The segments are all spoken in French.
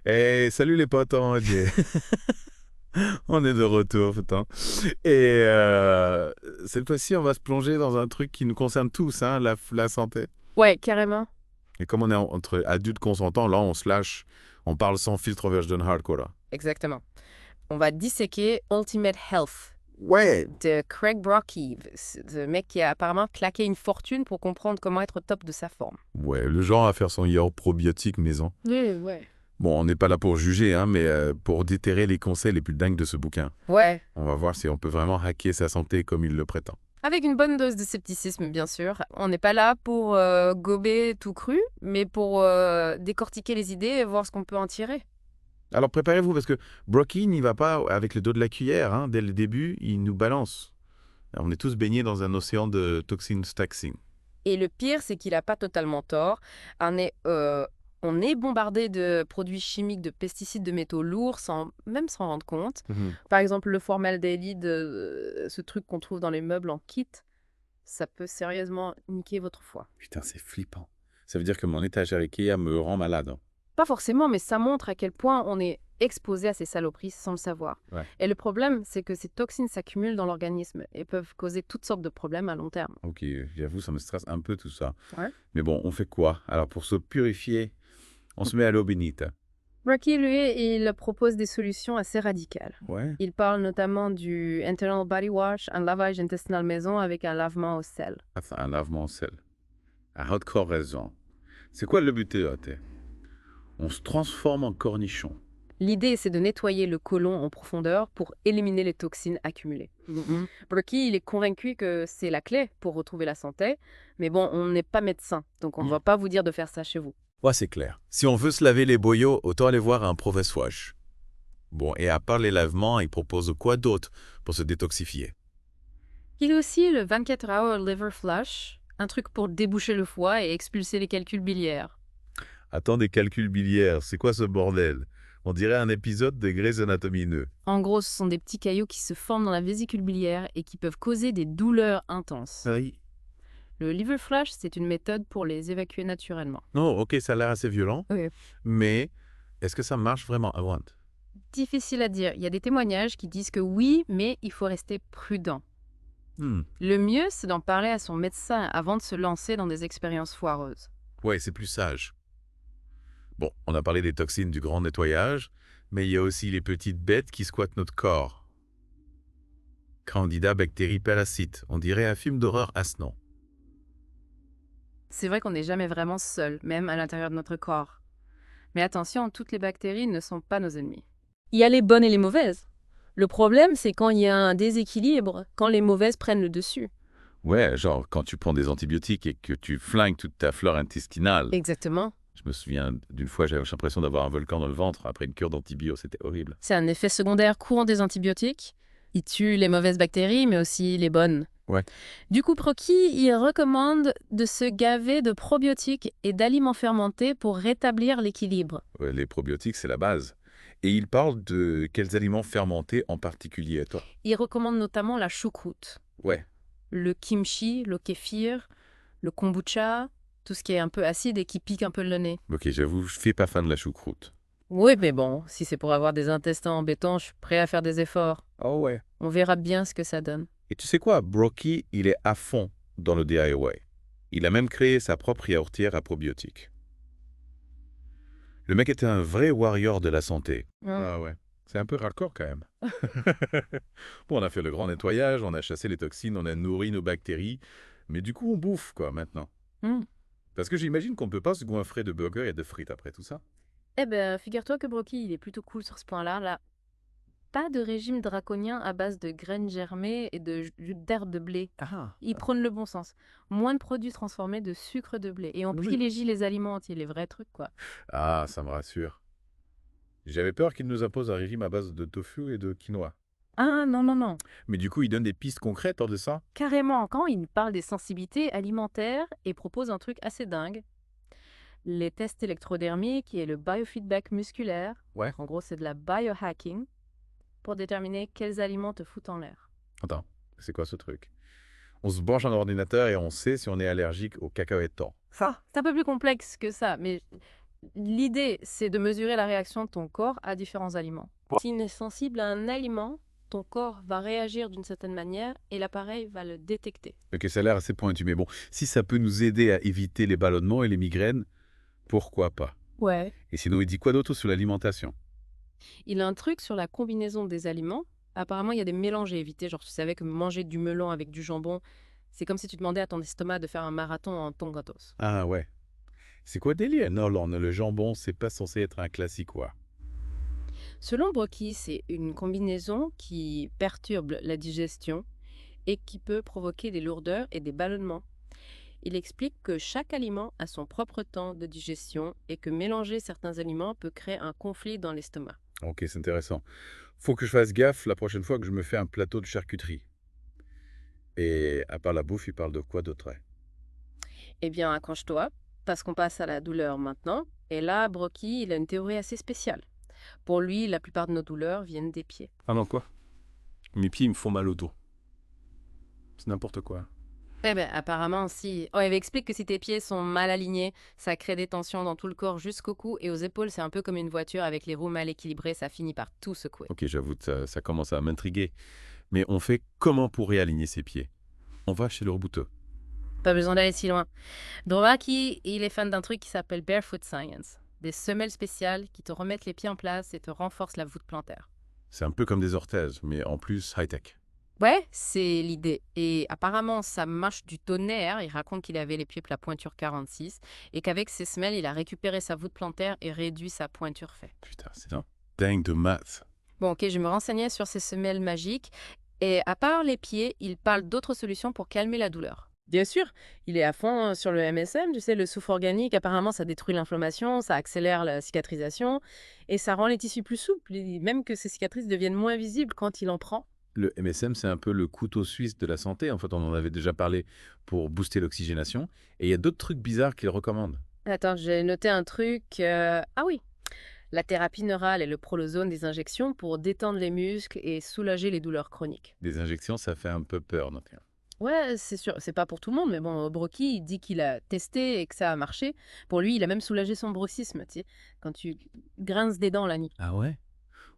Et salut les potes, on est de retour, putain. Et cette fois-ci, on va se plonger dans un truc qui nous concerne tous, hein, la santé. Ouais, carrément. Et comme on est entre adultes consentants, là, on se lâche, on parle sans filtre virgin hardcore, là. Exactement. On va disséquer Ultimate Health Ouais. de Craig Brockeve, ce mec qui a apparemment claqué une fortune pour comprendre comment être au top de sa forme. Ouais, le genre à faire son yaourt probiotique maison. Oui, ouais. Bon, on n'est pas là pour juger, hein, mais pour déterrer les conseils les plus dingues de ce bouquin. Ouais. On va voir si on peut vraiment hacker sa santé comme il le prétend. Avec une bonne dose de scepticisme, bien sûr. On n'est pas là pour gober tout cru, mais pour décortiquer les idées et voir ce qu'on peut en tirer. Alors préparez-vous parce que Brocky n'y va pas avec le dos de la cuillère. Hein. Dès le début, il nous balance. On est tous baignés dans un océan de toxines taxing. Et le pire, c'est qu'il n'a pas totalement tort. On est bombardé de produits chimiques, de pesticides, de métaux lourds, sans même s'en rendre compte. Mhm. Par exemple, le formaldéhyde, ce truc qu'on trouve dans les meubles en kit, ça peut sérieusement niquer votre foie. Putain, c'est flippant. Ça veut dire que mon étagère Ikea me rend malade. Hein. Pas forcément, mais ça montre à quel point on est exposé à ces saloperies sans le savoir. Ouais. Et le problème, c'est que ces toxines s'accumulent dans l'organisme et peuvent causer toutes sortes de problèmes à long terme. Ok, j'avoue, ça me stresse un peu tout ça. Ouais. Mais bon, on fait quoi? Alors pour se purifier, on se met à l'eau bénite. Rocky, lui, il propose des solutions assez radicales. Ouais. Il parle notamment du internal body wash, un lavage intestinal maison avec un lavement au sel. Enfin, un lavement au sel. À hardcore raison. C'est quoi le but là, t'es? On se transforme en cornichon. L'idée, c'est de nettoyer le côlon en profondeur pour éliminer les toxines accumulées. Rocky, il est convaincu que c'est la clé pour retrouver la santé, mais bon, on n'est pas médecin, donc on ne va pas vous dire de faire ça chez vous. Ouais, c'est clair. Si on veut se laver les boyaux, autant aller voir un professeur. Bon, et à part les lavements, il propose quoi d'autre pour se détoxifier? Il y a aussi le 24-hour liver flush, un truc pour déboucher le foie et expulser les calculs biliaires. Attends, des calculs biliaires, c'est quoi ce bordel? On dirait un épisode de Grey's Anatomy 2. En gros, ce sont des petits caillots qui se forment dans la vésicule biliaire et qui peuvent causer des douleurs intenses. Oui. Le liver flush, c'est une méthode pour les évacuer naturellement. Non, ok, ça a l'air assez violent, Oui. mais est-ce que ça marche vraiment avant? Difficile à dire. Il y a des témoignages qui disent que oui, mais il faut rester prudent. Hmm. Le mieux, c'est d'en parler à son médecin avant de se lancer dans des expériences foireuses. Ouais, c'est plus sage. Bon, on a parlé des toxines du grand nettoyage, mais il y a aussi les petites bêtes qui squattent notre corps. Candida, bactéries, parasites. On dirait un film d'horreur assenant. C'est vrai qu'on n'est jamais vraiment seul, même à l'intérieur de notre corps. Mais attention, toutes les bactéries ne sont pas nos ennemis. Il y a les bonnes et les mauvaises. Le problème, c'est quand il y a un déséquilibre, quand les mauvaises prennent le dessus. Ouais, genre quand tu prends des antibiotiques et que tu flingues toute ta flore intestinale. Exactement. Je me souviens d'une fois, j'avais l'impression d'avoir un volcan dans le ventre après une cure d'antibio, c'était horrible. C'est un effet secondaire courant des antibiotiques. Ils tuent les mauvaises bactéries, mais aussi les bonnes. Ouais. Du coup, Proki, il recommande de se gaver de probiotiques et d'aliments fermentés pour rétablir l'équilibre. Ouais, les probiotiques, c'est la base. Et il parle de quels aliments fermentés en particulier, toi? Il recommande notamment la choucroute, Ouais. le kimchi, le kéfir, le kombucha, tout ce qui est un peu acide et qui pique un peu le nez. Ok, j'avoue, je fais pas fan de la choucroute. Oui, mais bon, si c'est pour avoir des intestins embêtants, je suis prêt à faire des efforts. Oh ouais. On verra bien ce que ça donne. Et tu sais quoi, Brocky, il est à fond dans le DIY. Il a même créé sa propre yaourtière à probiotiques. Le mec était un vrai warrior de la santé. Ah ouais. C'est un peu hardcore quand même. Bon, on a fait le grand nettoyage, on a chassé les toxines, on a nourri nos bactéries. Mais du coup, on bouffe, quoi, maintenant. Mm. Parce que j'imagine qu'on peut pas se goinfrer de burgers et de frites après tout ça. Eh ben, figure-toi que Brocky, il est plutôt cool sur ce point-là. Là, pas de régime draconien à base de graines germées et de jus d'herbe de blé. Ah. Il prône le bon sens. Moins de produits transformés de sucre de blé. Et on Oui. privilégie les aliments entiers, les vrais trucs, quoi. Ah, ça me rassure. J'avais peur qu'il nous impose un régime à base de tofu et de quinoa. Ah, non, non, non. Mais du coup, il donne des pistes concrètes hors de ça? Carrément, quand il parle des sensibilités alimentaires et propose un truc assez dingue. Les tests électrodermiques et le biofeedback musculaire. Ouais. En gros, c'est de la biohacking pour déterminer quels aliments te foutent en l'air. Attends, c'est quoi ce truc? On se branche un ordinateur et on sait si on est allergique aux cacahuètes. Ça, c'est un peu plus complexe que ça, mais L'idée, c'est de mesurer la réaction de ton corps à différents aliments. S'il est sensible à un aliment, ton corps va réagir d'une certaine manière et l'appareil va le détecter. Ok, ça a l'air assez pointu, mais bon, si ça peut nous aider à éviter les ballonnements et les migraines, pourquoi pas? Ouais. Et sinon, il dit quoi d'autre sur l'alimentation? Il a un truc sur la combinaison des aliments. Apparemment, il y a des mélanges à éviter. Genre, tu savais que manger du melon avec du jambon, c'est comme si tu demandais à ton estomac de faire un marathon en tongatos. Ah ouais. C'est quoi le délire? Non, non, le jambon, c'est pas censé être un classique, quoi. Selon Brocky, c'est une combinaison qui perturbe la digestion et qui peut provoquer des lourdeurs et des ballonnements. Il explique que chaque aliment a son propre temps de digestion et que mélanger certains aliments peut créer un conflit dans l'estomac. Ok, c'est intéressant. Faut que je fasse gaffe la prochaine fois que je me fais un plateau de charcuterie. Et à part la bouffe, il parle de quoi d'autre? Ouais. Eh bien, accroche-toi, parce qu'on passe à la douleur maintenant. Et là, Brocky, il a une théorie assez spéciale. Pour lui, la plupart de nos douleurs viennent des pieds. Ah non, quoi? Mes pieds, ils me font mal au dos. C'est n'importe quoi. Eh bien, apparemment, si. Oh, il explique que si tes pieds sont mal alignés, ça crée des tensions dans tout le corps jusqu'au cou et aux épaules. C'est un peu comme une voiture avec les roues mal équilibrées, ça finit par tout secouer. Ok, j'avoue, ça commence à m'intriguer. Mais on fait comment pour réaligner ses pieds? On va chez le rebouteux. Pas besoin d'aller si loin. Brocky, il est fan d'un truc qui s'appelle Barefoot Science. Des semelles spéciales qui te remettent les pieds en place et te renforcent la voûte plantaire. C'est un peu comme des orthèses, mais en plus high-tech. Ouais, c'est l'idée. Et apparemment, ça marche du tonnerre. Il raconte qu'il avait les pieds pour la pointure 46 et qu'avec ses semelles, il a récupéré sa voûte plantaire et réduit sa pointure fait. Putain, c'est un dingue de maths. Bon, ok, je me renseignais sur ces semelles magiques. Et à part les pieds, il parle d'autres solutions pour calmer la douleur. Bien sûr, il est à fond sur le MSM, tu sais, le soufre organique. Apparemment, ça détruit l'inflammation, ça accélère la cicatrisation et ça rend les tissus plus souples, et même que ces cicatrices deviennent moins visibles quand il en prend. Le MSM, c'est un peu le couteau suisse de la santé. En fait, on en avait déjà parlé pour booster l'oxygénation. Et il y a d'autres trucs bizarres qu'il recommande. Attends, j'ai noté un truc. Ah oui, la thérapie neurale et le prolozone, des injections pour détendre les muscles et soulager les douleurs chroniques. Des injections, ça fait un peu peur, notamment. Ouais, c'est sûr, c'est pas pour tout le monde, mais bon, Brocky, il dit qu'il a testé et que ça a marché. Pour lui, il a même soulagé son bruxisme, tu sais, quand tu grinces des dents la nuit. Ah ouais?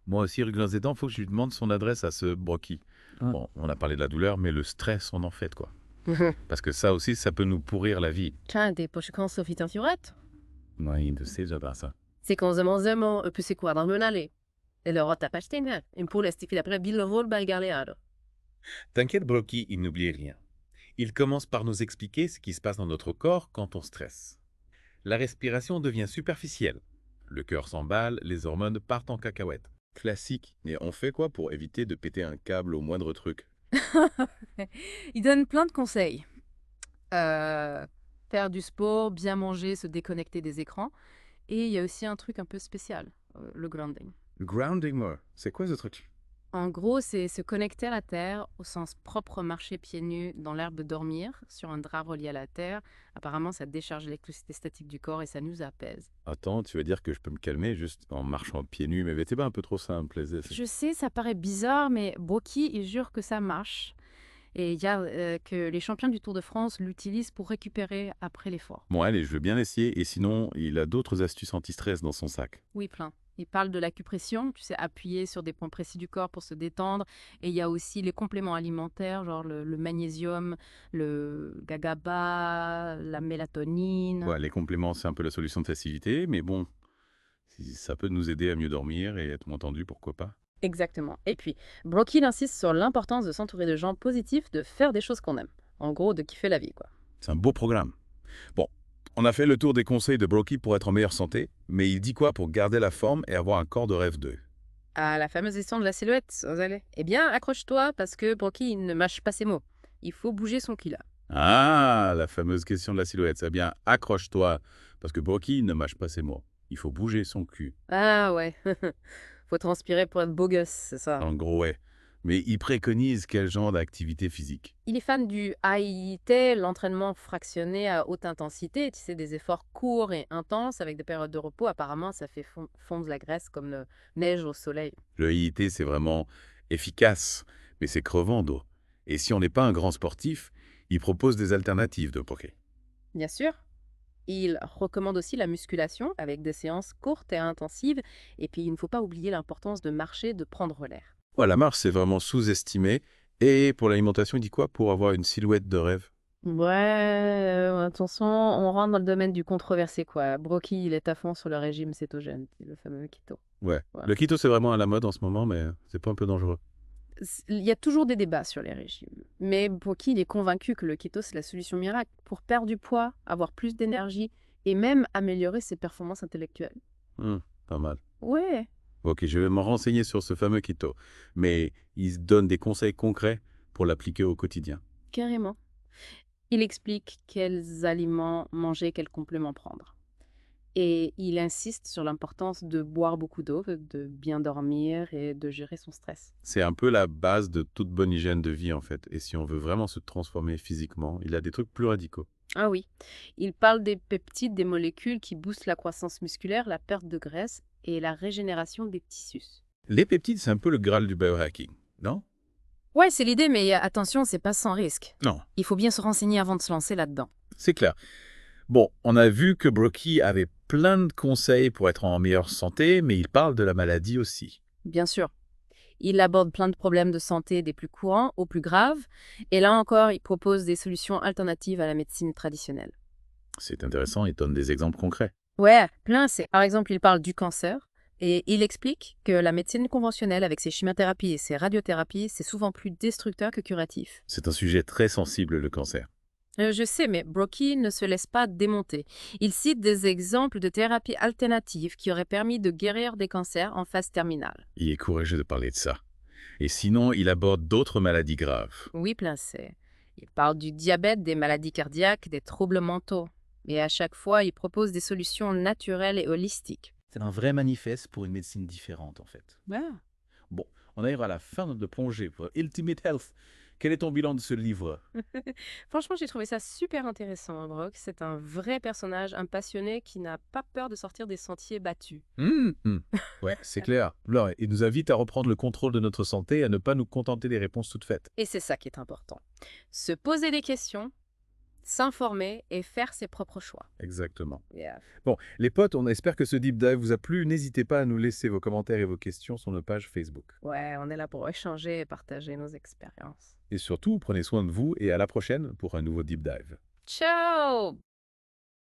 Moi aussi, Ruglin Zédan, il faut que je lui demande son adresse à ce Brocky. Ouais. Bon, on a parlé de la douleur, mais le stress, on en fait, quoi. Parce que ça aussi, ça peut nous pourrir la vie. Tiens, des conséquences fitofiorette. Oui, de sais déjà ça. Seconzement, peut se quadrangular. E le rotta pastina, in pure stifi après billovol balgaleado. T'inquiète, Brocky, il n'oublie rien. Il commence par nous expliquer ce qui se passe dans notre corps quand on stresse. La respiration devient superficielle. Le cœur s'emballe, les hormones partent en cacahuète. Classique. Et on fait quoi pour éviter de péter un câble au moindre truc? Il donne plein de conseils. Faire du sport, bien manger, se déconnecter des écrans. Et il y a aussi un truc un peu spécial, le grounding. Grounding more. C'est quoi ce truc? En gros, c'est se connecter à la terre, au sens propre marcher pieds nus dans l'herbe, dormir, sur un drap relié à la terre. Apparemment, ça décharge l'électricité statique du corps et ça nous apaise. Attends, tu veux dire que je peux me calmer juste en marchant pieds nus, mais c'est pas un peu trop simple. Je sais, ça paraît bizarre, mais Brocky, il jure que ça marche. Et il y a que les champions du Tour de France l'utilisent pour récupérer après l'effort. Bon, allez, je veux bien essayer. Et sinon, il a d'autres astuces anti-stress dans son sac. Oui, plein. Il parle de l'acupression, tu sais, appuyer sur des points précis du corps pour se détendre. Et il y a aussi les compléments alimentaires, genre le magnésium, le GABA, la mélatonine. Ouais, les compléments, c'est un peu la solution de facilité, mais bon, si ça peut nous aider à mieux dormir et être moins tendu, pourquoi pas? Exactement. Et puis, Brocky il insiste sur l'importance de s'entourer de gens positifs, de faire des choses qu'on aime. En gros, de kiffer la vie, quoi. C'est un beau programme. Bon, on a fait le tour des conseils de Brocky pour être en meilleure santé, mais il dit quoi pour garder la forme et avoir un corps de rêve 2? Ah, la fameuse histoire de la silhouette, vous allez. Eh bien, accroche-toi, parce que Brocky il ne mâche pas ses mots. Il faut bouger son cul là. Ah, la fameuse question de la silhouette. C'est bien, accroche-toi, parce que Brocky ne mâche pas ses mots. Il faut bouger son cul. Ah ouais, faut transpirer pour être beau gosse, c'est ça. En gros, ouais. Mais il préconise quel genre d'activité physique? Il est fan du AIT, l'entraînement fractionné à haute intensité, tu sais, des efforts courts et intenses avec des périodes de repos. Apparemment, ça fait fondre la graisse comme la neige au soleil. Le IIT, c'est vraiment efficace, mais c'est crevant d'eau. Et si on n'est pas un grand sportif, il propose des alternatives de poké. Bien sûr. Il recommande aussi la musculation avec des séances courtes et intensives. Et puis, il ne faut pas oublier l'importance de marcher, de prendre l'air. Ouais, la marche, c'est vraiment sous-estimé. Et pour l'alimentation, il dit quoi pour avoir une silhouette de rêve? Ouais, attention, on rentre dans le domaine du controversé, quoi. Brocky, il est à fond sur le régime cétogène, le fameux keto. Ouais. Voilà. Le keto, c'est vraiment à la mode en ce moment, mais c'est pas un peu dangereux. Il y a toujours des débats sur les régimes. Mais Brocky, il est convaincu que le keto, c'est la solution miracle pour perdre du poids, avoir plus d'énergie et même améliorer ses performances intellectuelles. Pas mal. Ouais, Ok, je vais me renseigner sur ce fameux keto. Mais il se donne des conseils concrets pour l'appliquer au quotidien. carrément. Il explique quels aliments manger, quels compléments prendre. Et il insiste sur l'importance de boire beaucoup d'eau, de bien dormir et de gérer son stress. C'est un peu la base de toute bonne hygiène de vie, en fait. Et si on veut vraiment se transformer physiquement, il a des trucs plus radicaux. Ah oui, il parle des peptides, des molécules qui boostent la croissance musculaire, la perte de graisse et la régénération des tissus. Les peptides, c'est un peu le Graal du biohacking, non? Ouais, c'est l'idée, mais attention, c'est pas sans risque. Non, Il faut bien se renseigner avant de se lancer là-dedans. c'est clair. Bon, on a vu que Brocky avait plein de conseils pour être en meilleure santé, mais il parle de la maladie aussi. Bien sûr. Il aborde plein de problèmes de santé des plus courants aux plus graves. Et là encore, il propose des solutions alternatives à la médecine traditionnelle. C'est intéressant, il donne des exemples concrets. Ouais, plein. Par exemple, il parle du cancer. Et il explique que la médecine conventionnelle, avec ses chimiothérapies et ses radiothérapies, c'est souvent plus destructeur que curatif. C'est un sujet très sensible, le cancer. Je sais, mais Brocky ne se laisse pas démonter. Il cite des exemples de thérapies alternatives qui auraient permis de guérir des cancers en phase terminale. Il est courageux de parler de ça. Et sinon, il aborde d'autres maladies graves. Oui, plein c'est. Il parle du diabète, des maladies cardiaques, des troubles mentaux. Et à chaque fois, il propose des solutions naturelles et holistiques. C'est un vrai manifeste pour une médecine différente, en fait. Bon, on arrive à la fin de plongée pour Ultimate Health. Quel est ton bilan de ce livre? Franchement, j'ai trouvé ça super intéressant, hein, Brock. C'est un vrai personnage, un passionné qui n'a pas peur de sortir des sentiers battus. Ouais, c'est clair. Alors, il nous invite à reprendre le contrôle de notre santé et à ne pas nous contenter des réponses toutes faites. Et c'est ça qui est important. Se poser des questions, s'informer et faire ses propres choix. Exactement. Yeah. Bon, les potes, on espère que ce deep dive vous a plu. N'hésitez pas à nous laisser vos commentaires et vos questions sur nos pages Facebook. Ouais, on est là pour échanger et partager nos expériences. Et surtout, prenez soin de vous et à la prochaine pour un nouveau deep dive. Ciao!